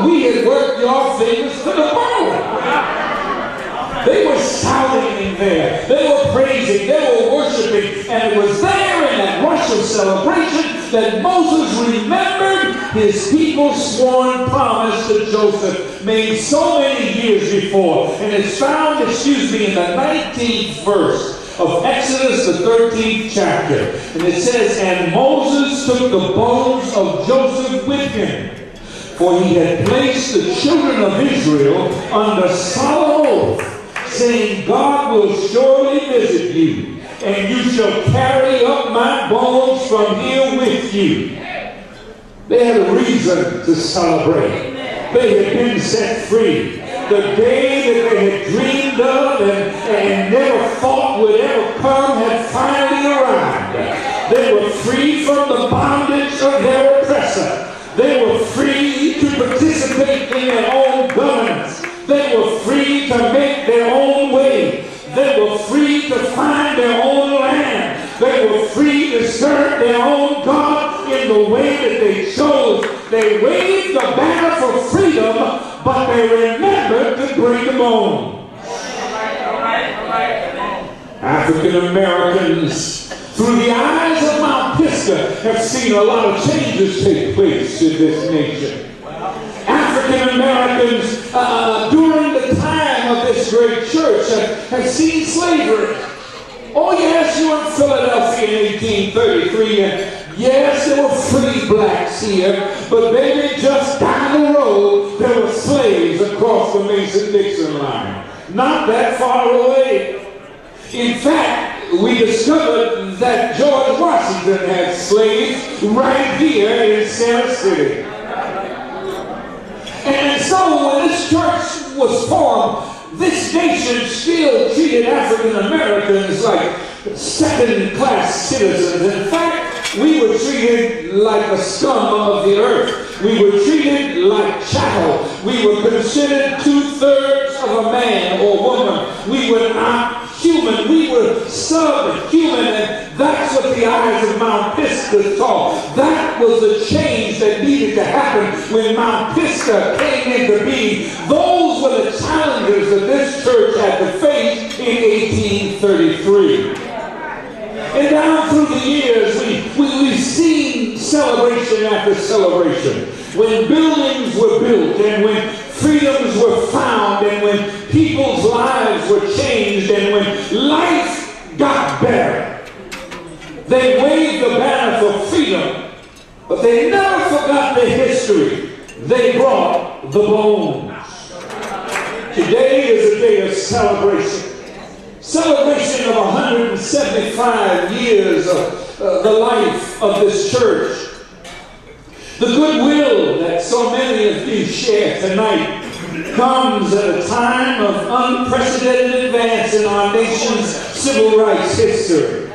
thought we had worked your fingers to the bone. They were shouting in there. They were praising. They were worshiping. And it was there in that rush of celebration that Moses remembered his people's sworn promise to Joseph made so many years before. And it's found, in the 19th verse of Exodus, the 13th chapter. And it says, and Moses took the bones of Joseph with him, for he had placed the children of Israel under solemn oath, saying, God will surely visit you, and you shall carry up my bones from here with you. They had a reason to celebrate. They had been set free. The day that they had dreamed of and never thought would ever come had finally arrived. They were free from the bondage of their oppressor. They were free to participate in their own governance. They were free to make their own way. They were free to find their own land. They were free to serve their own God in the way that they chose. They waved the banner for freedom, but they remembered to bring them home. African Americans, through the eyes of Mount Pisgah, have seen a lot of changes take place in this nation. African Americans, during the time of this great church, have seen slavery. Oh yes, you were in Philadelphia in 1833, and yes, there were free blacks here, but baby, just down the road, there were slaves across the Mason-Dixon line. Not that far away. In fact, we discovered that George Washington had slaves right here in Santa City. And so when this church was formed, this nation still treated African Americans like second-class citizens. In fact, we were treated like the scum of the earth. We were treated like chattel. We were considered 2/3 of a man or woman. We were not human. We were subhuman, and that's what the eyes of Mount Pisgah saw. That was the change that needed to happen when Mount Pisgah came into being. Those were the challenges that this church had to face in 1833. And down through the years, we've seen celebration after celebration. When buildings were built, and when freedoms were found, and when people's lives were changed, and when life got better, they waved the banner for freedom, but they never forgot the history. They brought the bones. Today is a day of celebration. Celebration of 175 years of the life of this church. The goodwill that so many of you share tonight comes at a time of unprecedented advance in our nation's civil rights history.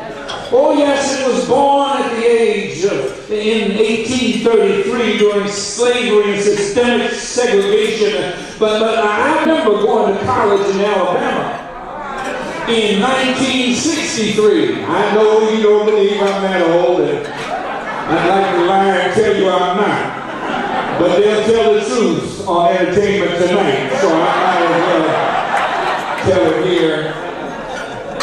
Oh yes, it was born at the age of, in 1833 during slavery and systemic segregation. But I remember going to college in Alabama in 1963. I know you don't believe I'm that old, and I'd like to lie and tell you I'm not. But they'll tell the truth on Entertainment Tonight, so I might as well tell it here.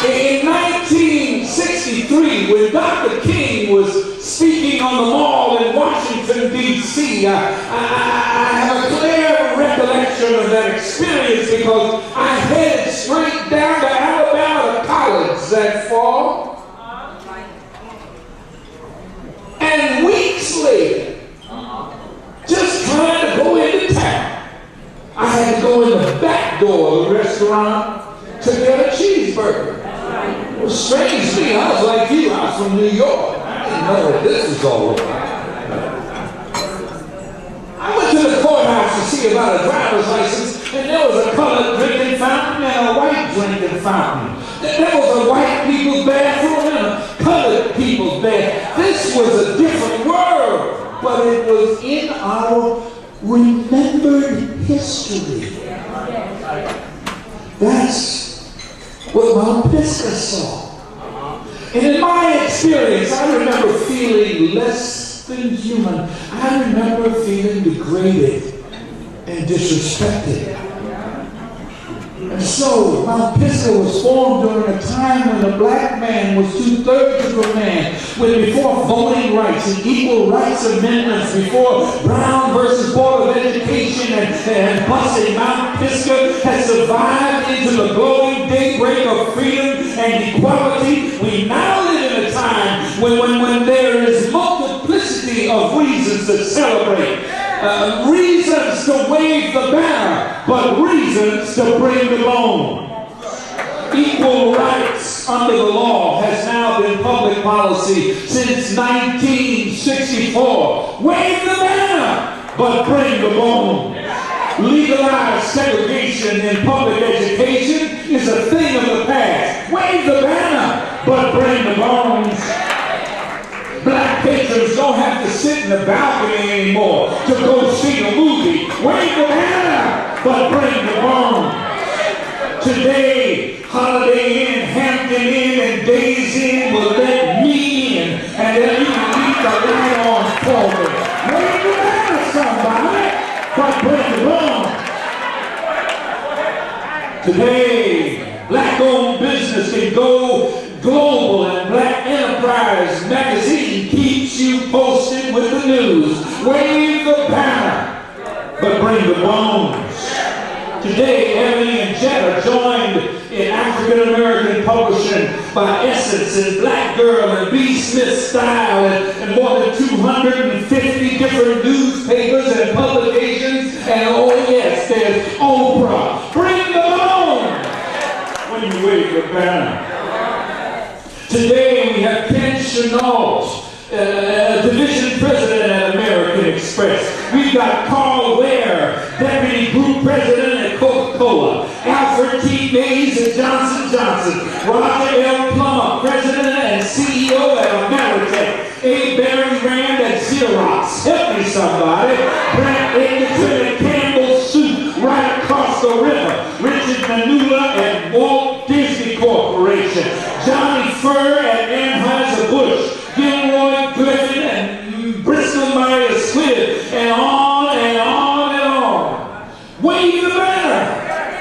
In 1963, when Dr. King was speaking on the Mall in Washington, D.C., I have a clear recollection of that experience because I headed straight down to Alabama to college that fall. And weeks later, just trying to go into town, I had to go in the back door of the restaurant to get a cheeseburger. Well, strangely, I was like you. I was from New York. I didn't know what this was all about. I went to the courthouse to see about a driver's license, and there was a colored drinking fountain and a white drinking fountain. There was a white people's bathroom and a colored people's bathroom. This was a different world, but it was in our remembered history. That's what Mount Pisgah saw. And in my experience, I remember feeling less than human. I remember feeling degraded. and disrespected. And so Mount Pisgah was formed during a time when the black man was 2/3 of a man, when before voting rights and equal rights amendments, before Brown versus Board of Education and busing, Mount Pisgah has survived into the glowing daybreak of freedom and equality. We now live in a time when there is multiplicity of reasons to celebrate. Reasons to wave the banner, but reasons to bring the bone. Equal rights under the law has now been public policy since 1964. Wave the banner, but bring the bone. Legalized segregation in public education is a thing of the past. Wave the banner, but bring the bones. Black patrons don't have to sit in the balcony anymore to go see a movie. Wave the banner, but bring the bone. Today, Holiday Inn, Hampton Inn, and Days Inn will let me in, and then you can leave the light on forward. Wave the banner, somebody, but bring the bone. Today, black-owned business can go global, and Black Enterprise magazine keeps you posted with the news. Wave the banner, but bring the bones. Today, Ebony and Jet are joined in African American publishing by Essence and Black Girl and B. Smith Style and more than 250 different newspapers and publications. And oh yes, there's Oprah. Bring the bone when you wave the banner. Today we have Ken Chenault, division president at American Express. We've got Carl Ware, deputy group president at Coca-Cola. Alfred T. Mays at Johnson Johnson. Roger L. Plummer, president and CEO at Ameritech. A. Barry Rand at Xerox. Help me somebody. Brent Egerton at Campbell Soup right across the river. Richard Manula at Walt Disney Corporation. Johnny Furr at Anheuser-Busch. Gilroy Griffin and Bristol Myers Squibb, and on and on and on. Wave the banner,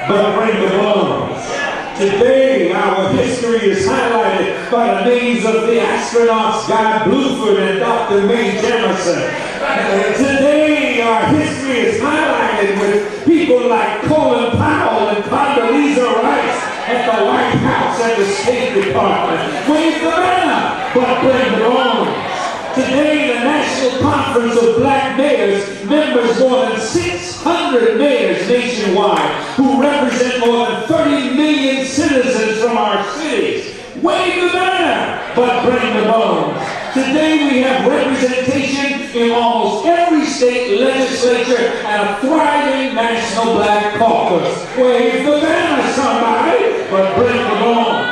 but bring the bones. Today, our history is highlighted by the names of the astronauts Guy Bluford and Dr. Mae Jemison. Today, our history is highlighted with people like Colin Powell and Condoleezza Rice at the White House and the State Department. Wave the banner, but bring the bone. Today, the National Conference of Black Mayors members more than 600 mayors nationwide who represent more than 30 million citizens from our cities. Wave the banner, but bring the bones. Today, we have representation in almost every state legislature and a thriving National Black Caucus. Wave the banner, somebody, but bring the bones.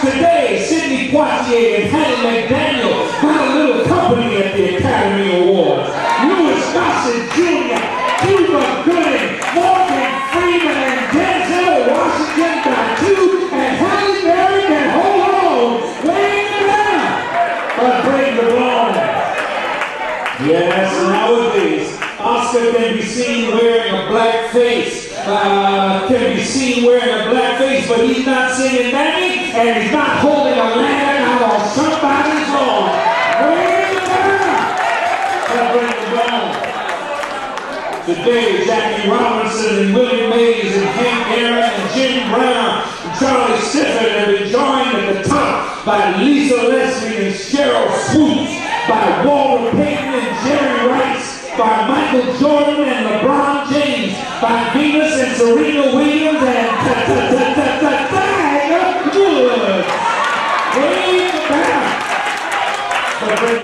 Today, Sidney Poitier and Hattie McDaniel got a little company at the Academy Awards. Louis Gossett Jr., Cuba Gooding, Morgan Freeman, and Denzel Washington got 2, and Halle Berry can hold on. Wave the banner, but bring the bone. Yes, nowadays, Oscar can be seen wearing a black face. Can be seen wearing a black face, but he's not singing Mammy, and he's not holding a lantern out on somebody's lawn. Wave the banner, but bring the bone. Today, Jackie Robinson and Willie Mays and Hank Aaron and Jim Brown and Charlie Sifford have been joined at the top by Lisa Leslie and Cheryl Swoops, by Walter Payton and Jerry Rice, by Michael Jordan and LeBron James, by Venus and Serena Williams